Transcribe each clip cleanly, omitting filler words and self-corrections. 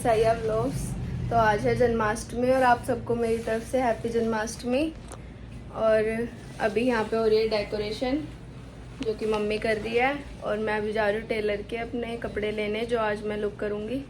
साइया व्लॉग्स। तो आज है जन्माष्टमी और आप सबको मेरी तरफ से हैप्पी जन्माष्टमी। और अभी यहाँ पे हो रही है डेकोरेशन जो कि मम्मी कर रही है, और मैं अभी जा रही हूँ टेलर के अपने कपड़े लेने जो आज मैं लुक करूँगी।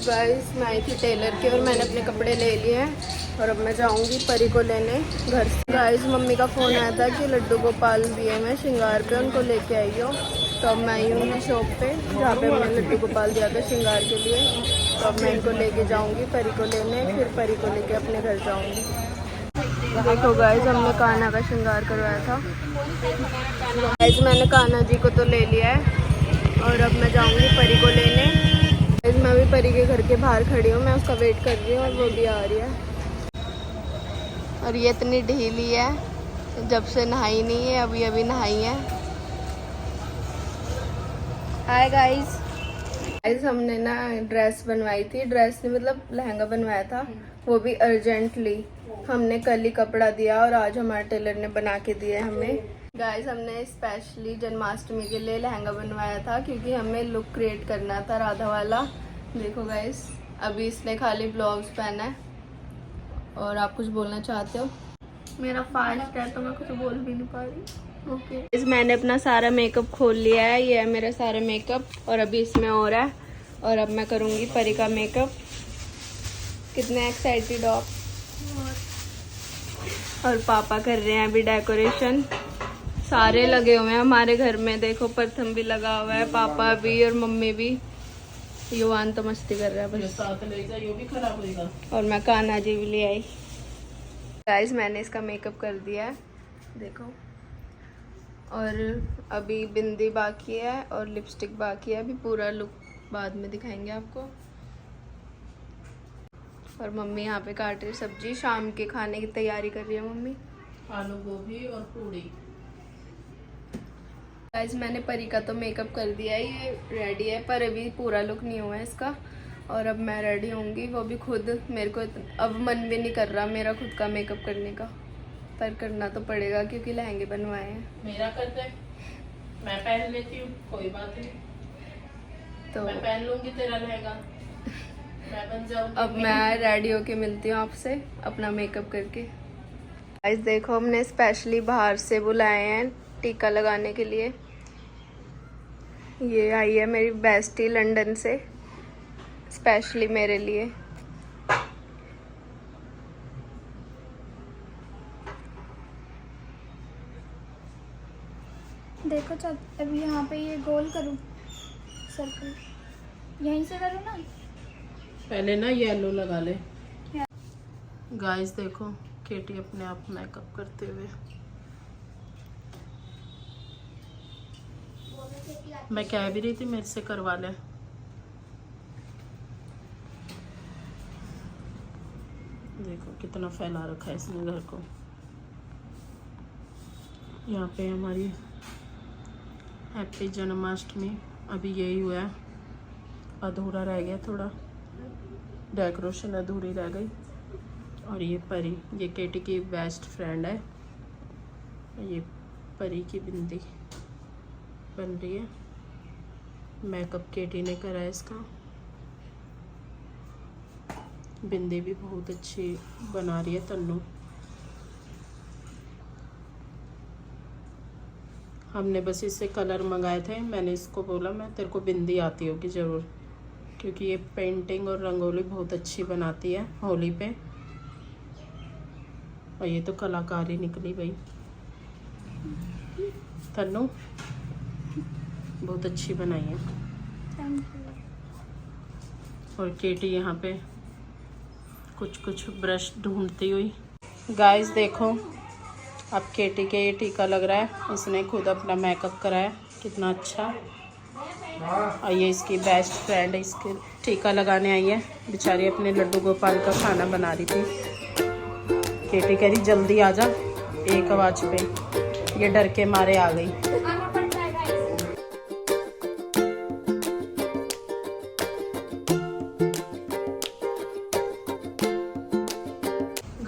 गाइस मैं आई थी टेलर के और मैंने अपने कपड़े ले लिए हैं और अब मैं जाऊंगी परी को लेने घर से। गाइस मम्मी का फ़ोन आया था कि लड्डू गोपाल दिए मैं श्रृंगार पे, उनको लेके आई हो। तो अब मैं आई हूँ शॉप पे जहाँ पे मैंने लड्डू गोपाल दिया था श्रृंगार के लिए। तो अब मैं इनको लेके जाऊंगी परी को लेने, फिर परी को लेके अपने घर जाऊंगी। देखो गाइस हमने कान्हा का श्रृंगार करवाया था। गाइस मैंने कान्हा जी को तो ले लिया है और अब मैं जाऊँगी परी को लेने। मैं भी परी के घर के बाहर खड़ी हूँ, मैं उसका वेट कर रही हूँ और वो भी आ रही है। और ये इतनी ढीली है, जब से नहाई नहीं है, अभी अभी नहाई है। Hi guys. गाइस हमने ना ड्रेस बनवाई थी, ड्रेस ने मतलब लहंगा बनवाया था, वो भी अर्जेंटली। हमने कल ही कपड़ा दिया और आज हमारे टेलर ने बना के दिया हमें। गाइस हमने स्पेशली जन्माष्टमी के लिए लहंगा बनवाया था क्योंकि हमें लुक क्रिएट करना था राधा वाला। देखो गाइस अभी इसने खाली ब्लाउज पहना है। और आप कुछ बोलना चाहते हो? मेरा फास्ट है तो मैं कुछ बोल भी नहीं पा रही। ओके मैंने अपना सारा मेकअप खोल लिया है, ये है मेरा सारा मेकअप और अभी इसमें और है। और अब मैं करूँगी परी का मेकअप। कितने एक्साइटेड हो आप? और पापा कर रहे हैं अभी डेकोरेशन। सारे लगे हुए हैं हमारे घर में, देखो प्रथम भी लगा हुआ है, पापा भी और मम्मी भी। युवान तो मस्ती कर रहा है बस। ये भी खराब होगा। और मैं कान्हा जी भी ले आई। गाइस मैंने इसका मेकअप कर दिया है देखो। और अभी बिंदी बाकी है और लिपस्टिक बाकी है, अभी पूरा लुक बाद में दिखाएंगे आपको। और मम्मी यहाँ पे काट रही सब्जी, शाम के खाने की तैयारी कर रही है मम्मी। आलू गोभी और पूड़ी। गाइस मैंने परी का तो मेकअप कर दिया है, ये रेडी है पर अभी पूरा लुक नहीं हुआ है इसका। और अब मैं रेडी होंगी, वो भी खुद। मेरे को अब मन भी नहीं कर रहा मेरा खुद का मेकअप करने का, पर करना तो पड़ेगा क्योंकि लहंगे बनवाए हैं। मेरा कर दे, मैं पहन लेती हूँ, कोई बात नहीं। तो मैं पहन लूंगी तेरा लहंगा, मैं बन जाऊंगी। अब मैं रेडी होके मिलती हूँ आपसे अपना मेकअप करके। गाइस देखो हमने स्पेशली बाहर से बुलाए हैं टीका लगाने के लिए। ये आई है मेरी बेस्टी लंदन से स्पेशली मेरे लिए। देखो चल अभी यहाँ पे ये गोल करूँ सर्कल, यहीं से करूँ ना। पहले ना येलो लगा ले। गाइस देखो केटी अपने आप मेकअप करते हुए। मैं कह भी रही थी मेरे से करवा ले। देखो कितना फैला रखा है इसने घर को। यहाँ पे हमारी हैप्पी जन्माष्टमी अभी यही हुआ है, अधूरा रह गया, थोड़ा डेकोरेशन अधूरी रह गई। और ये परी, ये केटी की बेस्ट फ्रेंड है। ये परी की बिंदी बन रही है, मेकअप केटी ने करा है इसका। बिंदी भी बहुत अच्छी बना रही है तन्नू। हमने बस इससे कलर मंगाए थे, मैंने इसको बोला मैं तेरे को बिंदी आती होगी ज़रूर, क्योंकि ये पेंटिंग और रंगोली बहुत अच्छी बनाती है होली पे। और ये तो कलाकारी निकली भाई तन्नू, बहुत अच्छी बनाई है। और केटी यहाँ पे कुछ ब्रश ढूंढती हुई। गाइस देखो अब केटी के ये टीका लग रहा है, इसने खुद अपना मेकअप कराया, कितना अच्छा। और ये इसकी बेस्ट फ्रेंड है, इसके टीका लगाने आई है बेचारी, अपने लड्डू गोपाल का खाना बना रही थी। केटी कह रही जल्दी आ जा, एक आवाज़ पे, ये डर के मारे आ गई।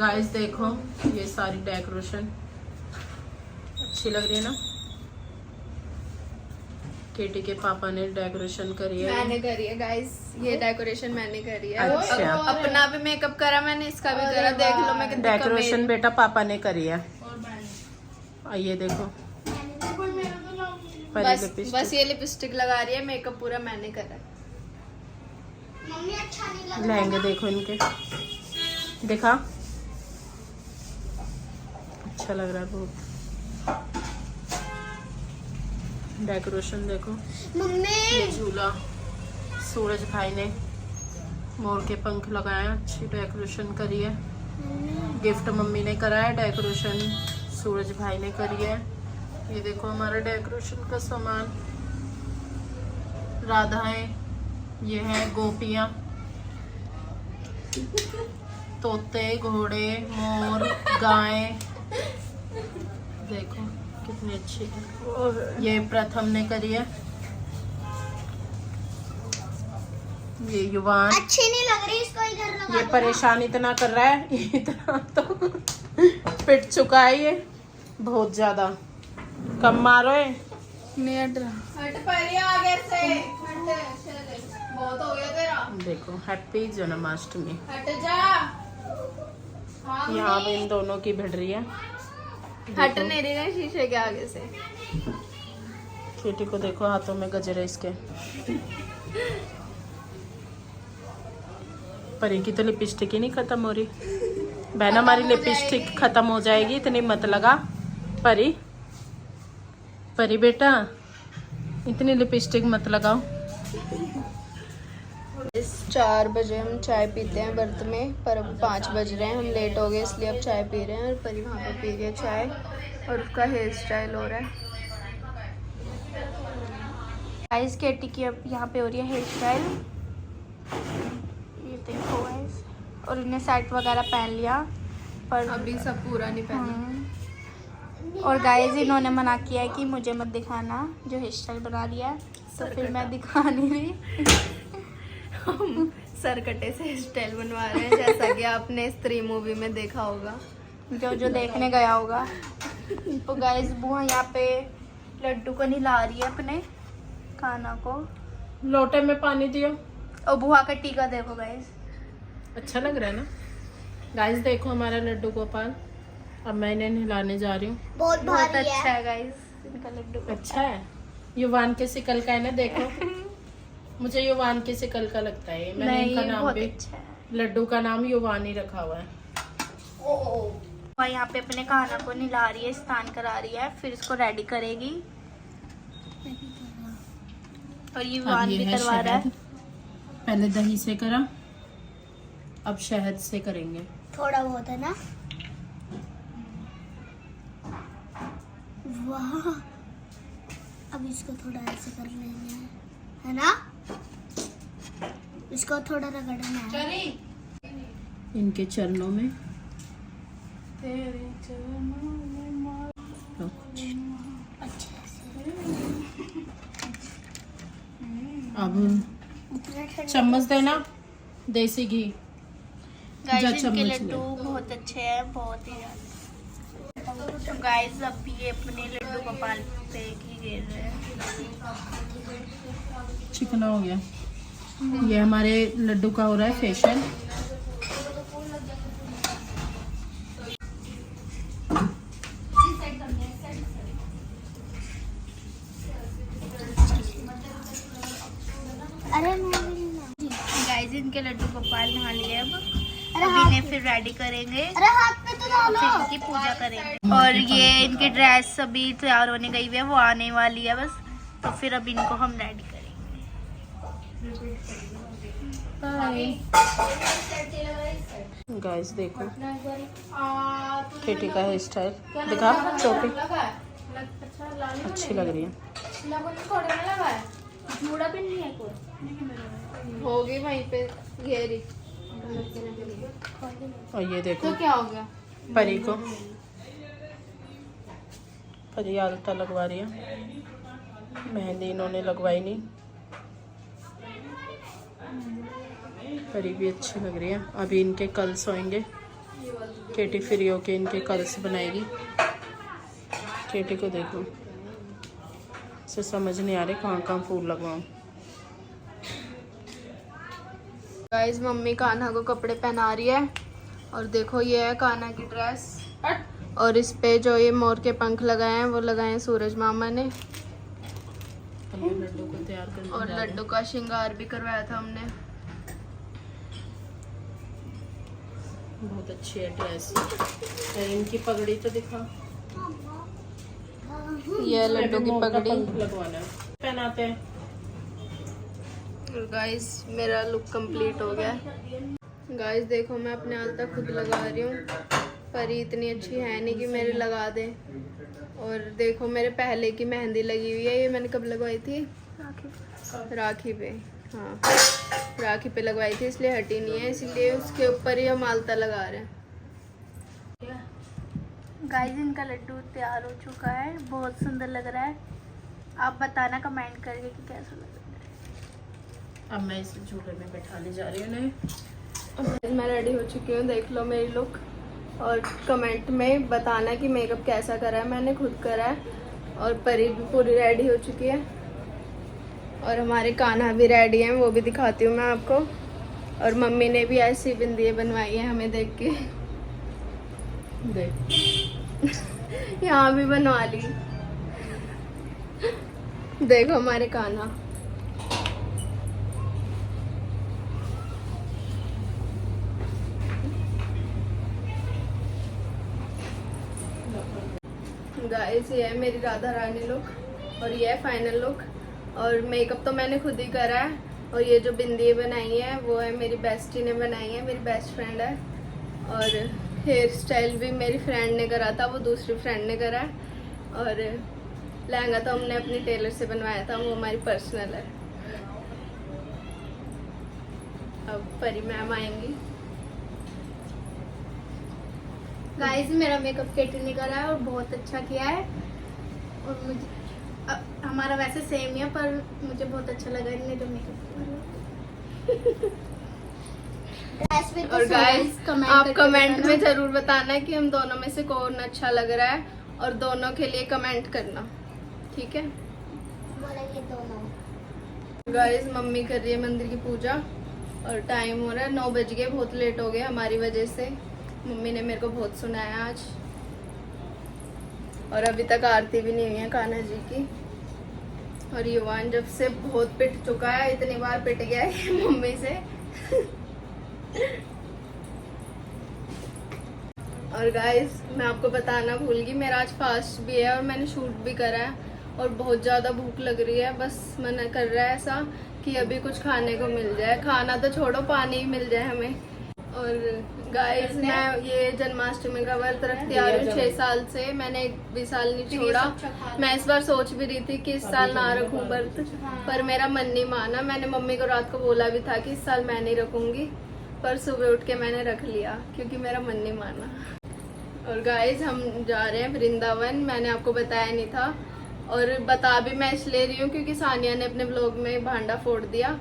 गाइस देखो ये सारी डेकोरेशन अच्छी लग रही है ना। केटी के पापा ने डेकोरेशन करी है। मैंने करी है गाइस, ये डेकोरेशन मैंने करी है। अच्छा। अपना भी मेकअप करा मैंने, इसका भी करा। देख लो मैं कितनी डेकोरेशन बेटा पापा ने करी है। ये देखो बस ये लिपस्टिक लगा रही है, मेकअप पूरा मैंने करा। मम्मी अच्छा नहीं लग रहा। लहंगे देखो इनके, देखा अच्छा लग रहा है बहुत। डेकोरेशन देखो, मम्मी ये झूला सूरज भाई ने मोर के पंख लगाए हैं, अच्छी डेकोरेशन करी है। गिफ्ट मम्मी ने करा है, डेकोरेशन सूरज भाई ने करी है। ये देखो हमारा डेकोरेशन का सामान, राधाएं, ये है गोपियां, तोते, घोड़े, मोर, गाय, देखो कितनी अच्छी है। ये प्रथम ने करी है। ये युवान अच्छी नहीं लग रही, इसको इधर लगा ये परेशान इतना कर रहा है, इतना तो पिट चुका है ये बहुत ज्यादा। कम मारो है, नहीं हट रहा। हट परी आगे से, बहुत हो गया तेरा। देखो हैप्पी जन्माष्टमी। हट जा। यहाँ पे इन दोनों की भिड़ रही है। हट नहीं रही ना शीशे के आगे से। केटी को देखो हाथों में गजरे इसके। परी की तो लिपस्टिक ही नहीं खत्म हो रही। बहन हमारी लिपस्टिक खत्म हो जाएगी, इतनी मत लगा। परी परी बेटा इतनी लिपस्टिक मत लगाओ। 4 बजे हम चाय पीते हैं व्रत में, पर अब 5 बज रहे हैं, हम लेट हो गए इसलिए अब चाय पी रहे हैं। और परी वहाँ पे पी रही है चाय और उसका हेयर स्टाइल हो रहा है। गाइस केटी की अब यहाँ पे हो रही है हेयर स्टाइल, ये देखो गाइस। और इन्हें सेट वगैरह पहन लिया, पर अभी सब पूरा नहीं पहना। और गाइस इन्होंने मना किया है कि मुझे मत दिखाना जो हेयर स्टाइल बना लिया है, तो फिर मैं दिखा नहीं रही। हम सरकटे से हेयर स्टाइल बनवा रहे हैं, जैसा कि आपने स्त्री मूवी में देखा होगा, जो देखने गया होगा। तो गाइस बुआ यहाँ पे लड्डू को नहला रही है अपने खाना को। लोटे में पानी दियो। और बुआ का टीका देखो गाइस, अच्छा लग रहा है ना। गाइस देखो हमारा लड्डू गोपाल, अब मैं इन्हें नहलाने जा रही हूँ। बहुत अच्छा है गाइस इनका लड्डू। अच्छा है, युवान के सिकल का है ना, देखो मुझे युवान के सिकल का लगता है। मैंने नहीं, इनका नाम बहुत भी अच्छा है। लड्डू का नाम युवान ही रखा हुआ है। बुआ यहाँ पे अपने खाना को नहला रही है, स्नान करा रही है, फिर इसको रेडी करेगी। और ये अब वान ये भी है करवा रहा है। शहद, पहले दही से करा, अब शहद से करेंगे। थोड़ा बहुत है ना। वाह, अब इसको थोड़ा ऐसे कर लेंगे, है ना। इसको थोड़ा रगड़ना है। इनके चरणों में अच्छे से। अब चम्मच देना देसी घी। गाइस जा इनके चम्मच लड्डू बहुत अच्छे हैं, बहुत ही ज्यादा। तो गाइस अब ये अपने लड्डू गोपाल पे ही गिर रहे हैं। चिकना हो गया। ये हमारे लड्डू का हो रहा है फेशियल। अरे गाइस इनके लड्डू गोपाल नहा लिए अब इन्हें फिर रेडी करेंगे। अरे हाथ पे तो डालो। फिर इनकी पूजा करेंगे। और ये इनकी ड्रेस अभी तैयार होने गई हुई है, वो आने वाली है बस। तो फिर अब इनको हम रेडी करेंगे। गाइस देखो केटी का हेयर स्टाइल दिखा, चोटी अच्छी लग रही है। जूड़ा भी नहीं है कोई। होगी वहीं पे घेरी। और ये देखो तो क्या हो गया, परी को, परी आलता लगवा रही है। मेहंदी इन्होंने लगवाई नहीं। परी भी अच्छी लग रही है। अभी इनके कल सोएंगे। केटी फ्री होके इनके कर्ल्स बनाएगी। केटी को देखो, इसे समझ नहीं आ रही कहाँ कहाँ फूल लगवाऊँ। गाइस मम्मी कान्हा को कपड़े पहना रही है और देखो ये है कान्हा की ड्रेस और इस पे जो ये मोर के पंख लगाए हैं वो लगाए हैं सूरज मामा ने। लड्डू को तैयार करने और जा रहे हैं। लड्डू का श्रृंगार भी करवाया था हमने। बहुत अच्छी है ड्रेस। इनकी पगड़ी तो दिखा। ये है लड्डू की मोर का पगड़ी। पंख लगवाना है, पहनाते हैं। और गाइस मेरा लुक कंप्लीट हो गया। गाइस देखो मैं अपने अलता खुद लगा रही हूँ, परी इतनी अच्छी है नहीं कि मेरे लगा दे। और देखो मेरे पहले की मेहंदी लगी हुई है, ये मैंने कब लगवाई थी? राखी पे। हाँ राखी पे लगवाई थी, इसलिए हटी नहीं है, इसलिए उसके ऊपर ही हम अलता लगा रहे हैं। गाइस इनका लड्डू तैयार हो चुका है, बहुत सुंदर लग रहा है। आप बताना कमेंट करके कि कैसा लग रहा है। अब मैं इसे झूले में बैठाने जा रही हूँ इन्हें। मैं रेडी हो चुकी हूँ, देख लो मेरी लुक और कमेंट में बताना कि मेकअप कैसा करा है। मैंने खुद करा है और परी भी पूरी रेडी हो चुकी है और हमारे कान्हा भी रेडी हैं, वो भी दिखाती हूँ मैं आपको। और मम्मी ने भी ऐसी बिंदियाँ बनवाई है हमें देख के। देख यहाँ भी बनवा ली। देखो हमारे कान्हा। गाइस ये है मेरी राधा रानी लुक और ये है फाइनल लुक। और मेकअप तो मैंने खुद ही करा है और ये जो बिंदी बनाई है वो है मेरी बेस्टी ने बनाई है, मेरी बेस्ट फ्रेंड है। और हेयर स्टाइल भी मेरी फ्रेंड ने करा था, वो दूसरी फ्रेंड ने करा है। और लहंगा तो हमने अपनी टेलर से बनवाया था, वो हमारी पर्सनल है। अब परी मैम आएंगी। गाइस मेरा मेकअप केटी ने करा है और बहुत अच्छा किया है। और मुझे हमारा वैसे सेम ही है पर मुझे बहुत अच्छा लगा इन्होंने जो मेकअप किया। और गाइस आप कमेंट में जरूर बताना कि हम दोनों में से कौन अच्छा लग रहा है और दोनों के लिए कमेंट करना, ठीक है? गाइस मम्मी कर रही है मंदिर की पूजा और टाइम हो रहा है 9 बज गए, बहुत लेट हो गए हमारी वजह से। मम्मी ने मेरे को बहुत सुनाया आज और अभी तक आरती भी नहीं हुई है कान्हा जी की। और युवान जब से बहुत पिट चुका है, इतनी बार पिट गया है मम्मी से। और गाइस मैं आपको बताना भूल गई, मेरा आज फास्ट भी है और मैंने शूट भी करा है और बहुत ज़्यादा भूख लग रही है। बस मन कर रहा है ऐसा कि अभी कुछ खाने को मिल जाए, खाना तो छोड़ो पानी ही मिल जाए हमें। और गाइस मैं ये जन्माष्टमी का व्रत रखती आ रही हूँ 6 साल से, मैंने भी साल नहीं छोड़ा। मैं इस बार सोच भी रही थी कि इस साल ना रखूं व्रत, पर मेरा मन नहीं माना। मैंने मम्मी को रात को बोला भी था कि इस साल मैं नहीं रखूंगी, पर सुबह उठ के मैंने रख लिया क्योंकि मेरा मन नहीं माना। और गाइस हम जा रहे हैं वृंदावन, मैंने आपको बताया नहीं था और बता भी मैं इसलिए रही हूँ क्योंकि सानिया ने अपने ब्लॉग में भांडा फोड़ दिया।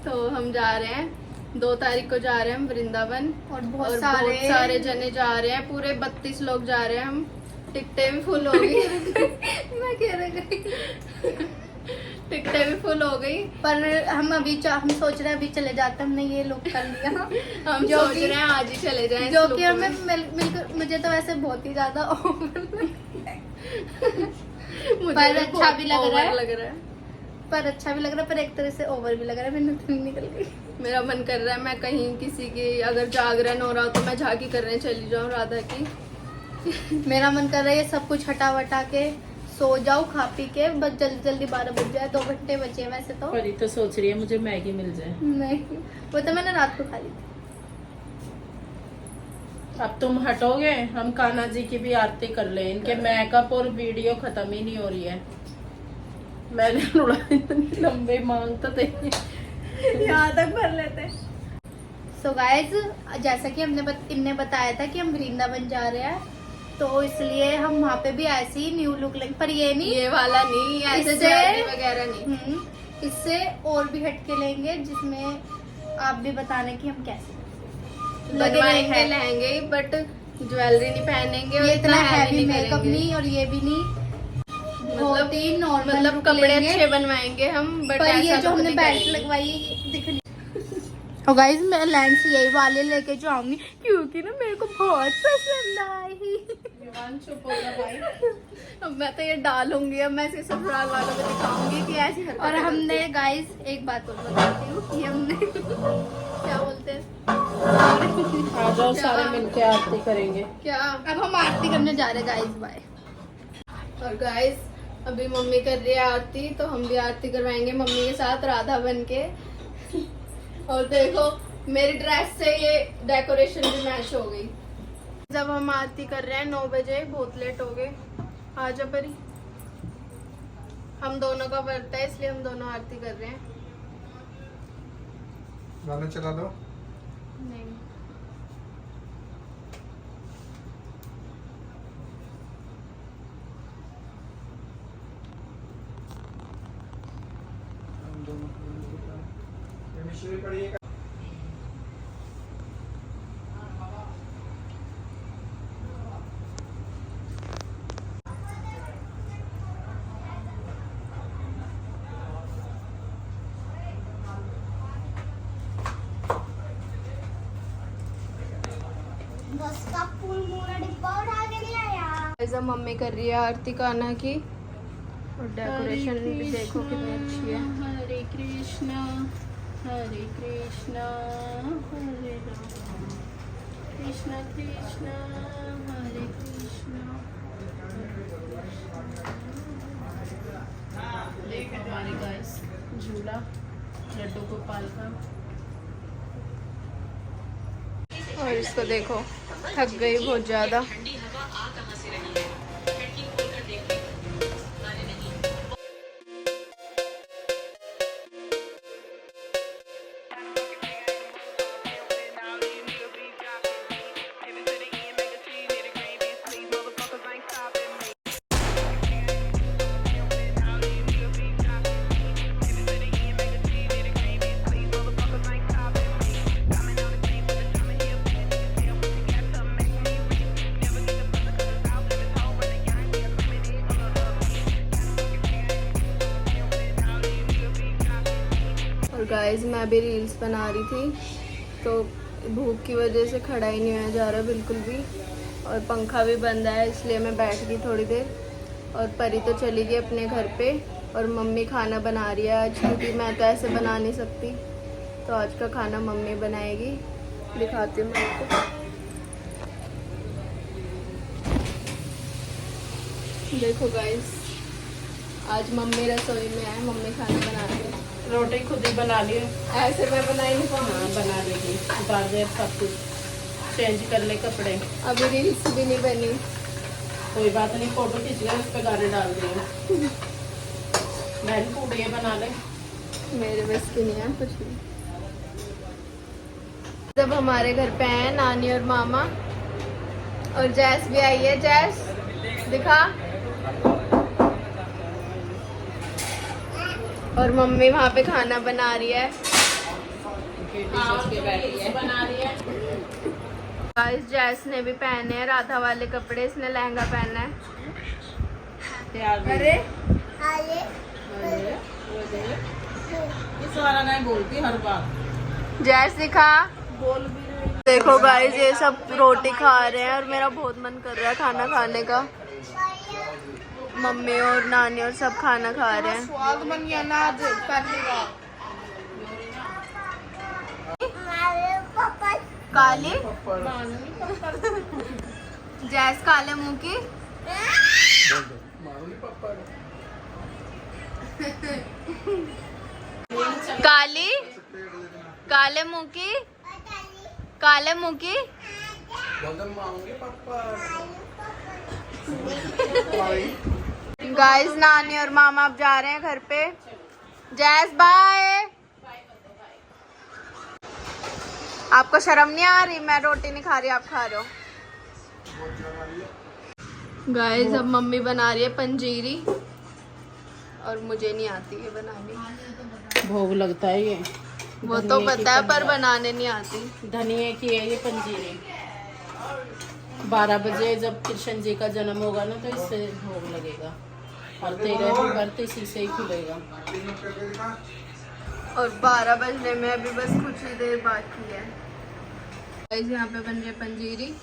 तो हम जा रहे हैं 2 तारीख को जा रहे हैं हम वृंदावन और बहुत सारे जने जा रहे हैं, पूरे 32 लोग जा रहे हैं हम। टिकटें भी फुल हो गई। मैं कह रही टिकटें भी फुल हो गई, पर हम सोच रहे हैं अभी चले जाते, हमने ये लुक कर लिया। हम सोच रहे हैं आज ही चले जाएं। जो कि हमें मिलकर मुझे तो वैसे बहुत ही ज्यादा पर अच्छा भी लग रहा है, पर अच्छा भी लग रहा है, पर एक तरह से ओवर भी लग रहा है। मैंने तो निकल गई। मेरा मन कर रहा है मैं कहीं किसी की अगर जागरण हो रहा हो तो मैं झांकी करने चली जाऊं राधा की। मेरा मन कर रहा है ये सब कुछ हटा वटा के सो जाओ, खा पी के, बस जल्दी जल्दी 12 बज जाए, 2 घंटे बचे हैं वैसे तो। परी तो सोच रही है मुझे मैगी मिल जाए। नहीं वो तो मैंने रात को खा ली थी। अब तुम हटोगे, हम कान्हा जी की भी आरती कर ले। इनके मेकअप और वीडियो खत्म ही नहीं हो रही है। मैंने लंबे मांग तो थे, यहाँ तक भर लेते। सो गाइज जैसा कि इनने बताया था कि हम वृंदावन जा रहे हैं, तो इसलिए हम वहाँ पे भी ऐसे ही न्यू लुक लेंगे, पर ये नहीं, ये वाला नहीं, ऐसे इससे ज्वेलरी वगैरह नहीं। इससे और भी हटके लेंगे जिसमें आप भी बताने कि हम कैसे। बनवाएंगे लहंगे, बट ज्वेलरी नहीं पहनेंगे और ये इतना हैवी नहीं मेकअप करेंगे। नहीं, और ये भी नहीं, बहुत ही नॉर्मल मतलब कपड़े अच्छे बनवाएंगे हम, बट पर ये ऐसा जो look हमने नहीं बेल्ट करेंगे। लगवाई है ये दिख नहीं। और गाइस मैं लेंस यही वाले लेके जाऊंगी क्योंकि ना मेरे को बहुत पसंद आई। चुप हो जा भाई। अब मैं तो ये डालूंगी, अब मैं इसे ससुराल वालों को दिखाऊंगी कि ऐसी हरकतें और हमने करती गाइस एक बात और बताती हूँ कि हमने है। क्या बोलते हैं आ जाओ सारे मिलके आरती करेंगे। क्या। अब हम आरती करने जा रहे हैं गाइस, बाय। और गाइस अभी मम्मी कर रही है आरती, तो हम भी आरती करवाएंगे मम्मी के साथ राधा बन के। और देखो मेरी ड्रेस से ये डेकोरेशन भी मैच हो गई। जब हम आरती कर रहे हैं 9 बजे, बहुत लेट हो गए। आ जा परी, हम दोनों का व्रत है इसलिए हम दोनों आरती कर रहे हैं। गाना चला दो। नहीं हम दोनों ये मिश्री पड़ी है। बस का फूल पूरा डिब्बा उठा के नहीं आया। ऐसा मम्मी कर रही है आरती कान्हा की, और डेकोरेशन भी देखो कितनी अच्छी है। हरे कृष्णा हरे कृष्णा हरे राम कृष्णा कृष्णा हरे कृष्णा। देखो हमारे गाइस झूला लड्डू गोपाल का। और इसको देखो थक गई बहुत ज्यादा। और गाइस मैं अभी रील्स बना रही थी, तो भूख की वजह से खड़ा ही नहीं होया जा रहा बिल्कुल भी, और पंखा भी बंद है इसलिए मैं बैठ गई थोड़ी देर। और परी तो चली गई अपने घर पे, और मम्मी खाना बना रही है आज, क्योंकि मैं तो ऐसे बना नहीं सकती, तो आज का खाना मम्मी बनाएगी। दिखाती हूँ मैं आपको। देखो गाइस आज मम्मी रसोई में है, मम्मी खाना बना रही है। रोटी खुद ही बना ली। ऐसे मैं बना ही नहीं हाँ पाऊंगी। बना लेगी, उतार दे सब कुछ, चेंज कर ले कपड़े। अभी रील्स भी नहीं बनी। कोई बात नहीं, फोटो खींच ले, उस पर गाने डाल दिए। बहन पूड़ियाँ बना ले। मेरे बस की नहीं है कुछ भी। जब हमारे घर पे हैं नानी और मामा, और जैस भी आई है। जैस दिखा। और मम्मी वहाँ पे खाना बना रही है। बना रही है। गाइस जैस ने भी पहने हैं राधा वाले कपड़े, इसने लहंगा पहना है। तैयार। अरे इस वाला नहीं बोलती हर बार। जैस दिखा। बोल भी रही। देखो गाइस ये सब रोटी खा रहे हैं, और मेरा बहुत मन कर रहा है खाना खाने का। मम्मी और नानी और सब खाना खा रहे हैं। स्वाद बन गया ना आज पहली बार। काली जैस काले मुंह की। काली काले मुंह की, काले मुंह की। गाइस नानी और मामा अब जा रहे हैं घर पे। जैस बाय। आपको शर्म नहीं आ रही? मैं रोटी नहीं खा रही, आप खा रहे हो। गाइस अब मम्मी बना रही है पंजीरी, और मुझे नहीं आती है बनानी। भोग लगता है ये। वो तो पता है पर बनाने नहीं आती। धनिए की है ये पंजीरी। 12 बजे जब कृष्ण जी का जन्म होगा ना तो इससे भोग लगेगा और 13 व्रत इसी से ही खुलेगा। और 12 बजने में अभी बस कुछ ही देर बाकी है। गाइस यहाँ पे बन रही है पंजीरी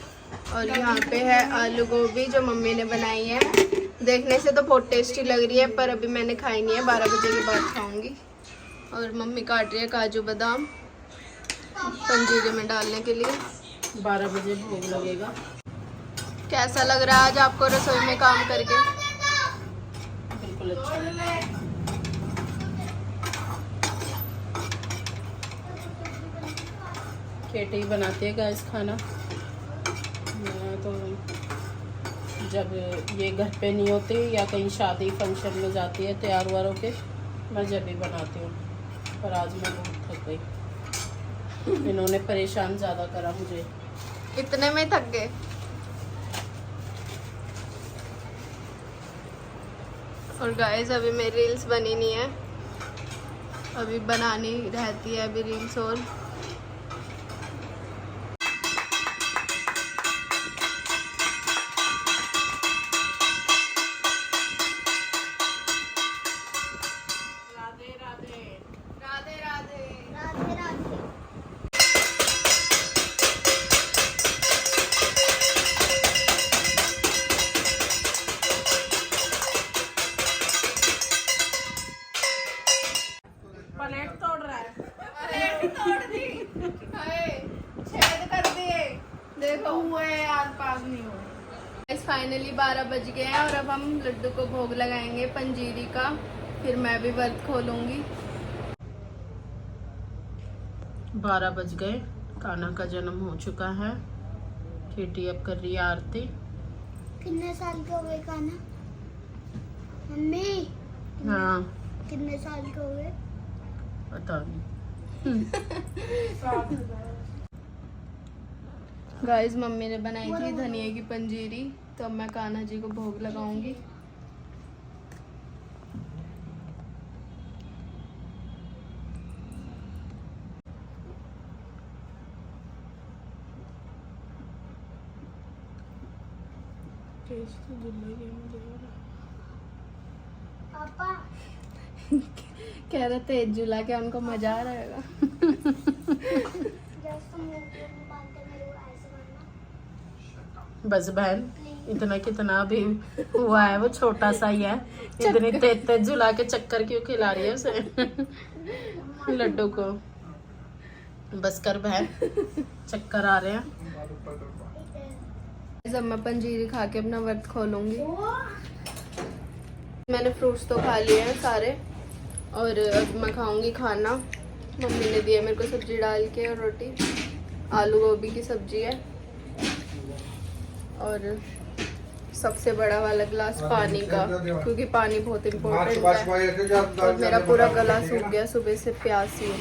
और यहाँ पे है आलू गोभी जो मम्मी ने बनाई है। देखने से तो बहुत टेस्टी लग रही है पर अभी मैंने खाई नहीं है, 12 बजे के बाद खाऊंगी। और मम्मी काट रही है काजू बादाम पंजीरी में डालने के लिए। 12 बजे भोग लगेगा। कैसा लग रहा है आज आपको रसोई में काम करके? बिल्कुल अच्छा है। केटी बनाती है गैस खाना। मैं तो जब ये घर पे नहीं होती या कहीं शादी फंक्शन में जाती है तैयार वार होके, मैं जब भी बनाती हूँ। पर आज मैं बहुत थक गई, इन्होंने परेशान ज़्यादा करा मुझे। इतने में थक गए? और गाइस अभी मेरी रील्स बनी नहीं है, अभी बनानी रहती है अभी रील्स। और प्लेट तोड़ रहा है। तोड़ दी, छेद कर दिए। देखो हुए आस पास नहीं हुए। फाइनली 12 बज गए हैं और अब हम लड्डू को भोग लगाएंगे पंजीरी का, फिर मैं भी व्रत खोलूंगी। 12 बज गए, कान्हा का जन्म हो चुका है। केटी अब कर रही है आरती। कितने साल के हो गए कान्हा? मम्मी हाँ कितने साल के हो गए? पता नहीं। गाइस मम्मी ने बनाई थी धनिया की पंजीरी, तो अब मैं कान्हा जी को भोग लगाऊंगी। पापा कह रहे तेज जुला के उनको मजा आ रहेगा। जैसे मूवी में बांधते मेरे को ऐसे करना। बस बहन, इतना कितना भी हुआ है वो छोटा सा ही है। इतनी तेज तेज झुला के चक्कर क्यों खिला रही है उसे लड्डू को? बस कर बहन, चक्कर आ रहे हैं। जब मैं पंजीरी खा के अपना व्रत खोलूंगी। मैंने फ्रूट्स तो खा लिए हैं सारे और अब मैं खाऊंगी खाना। मम्मी ने दिया मेरे को सब्जी डाल के और रोटी, आलू गोभी की सब्जी है और सबसे बड़ा वाला गिलास पानी का, क्योंकि पानी बहुत इम्पोर्टेंट है। और मेरा पूरा गला सूख गया, सुबह से प्यासी हूँ।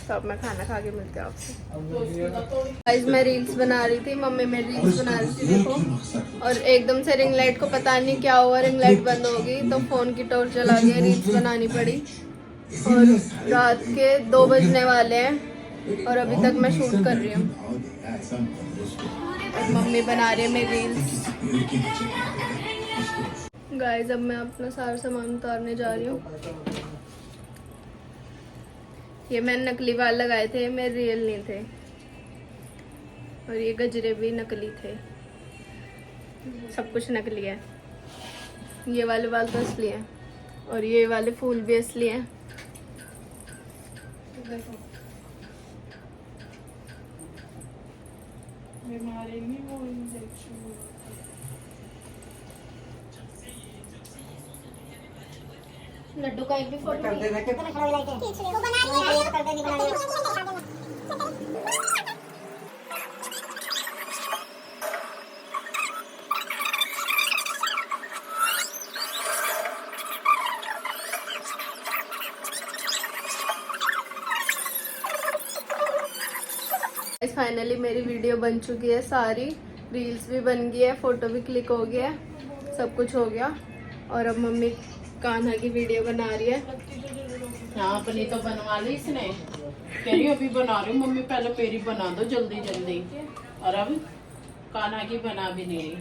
तो अब मैं खाना खा के मिलते हैं आपसे। गाइस मैं रील्स बना रही थी, मम्मी मेरी रील्स बना रही थी देखो, और एकदम से रिंग लाइट को पता नहीं क्या हुआ, रिंग लाइट बंद हो गई तो फोन की टॉर्च जला के रील्स बनानी पड़ी। और रात के 2 बजने वाले हैं और अभी तक मैं शूट कर रही हूँ और मम्मी बना रही है मेरी रील्स। गाइस अब मैं अपना सारा सामान उतारने जा रही हूँ। ये मैंने नकली बाल लगाए थे, मेरे रियल नहीं थे। और ये गजरे भी नकली थे, सब कुछ नकली है। ये वाले बाल तो असली हैं और ये वाले फूल भी असली हैं। बीमारी नहीं वो इंजेक्शन। लड्डू का एक भी फोटो नहीं। फाइनली मेरी वीडियो बन चुकी है सारी, रील्स भी बन गई है, फोटो भी क्लिक हो गया है, सब कुछ हो गया। और अब मम्मी कान्हा की वीडियो बना रही है। हाँ अपनी तो बनवा ली इसने, कह रही अभी बना रही हूँ मम्मी, पहले मेरी बना दो जल्दी जल्दी, और अब कान्हा की बना भी नहीं रही।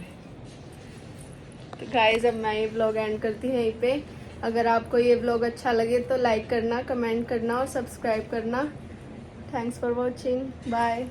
तो गाइज अब मैं ये ब्लॉग एंड करती हूँ यहीं पे। अगर आपको ये ब्लॉग अच्छा लगे तो लाइक करना, कमेंट करना और सब्सक्राइब करना। Thanks for watching, bye.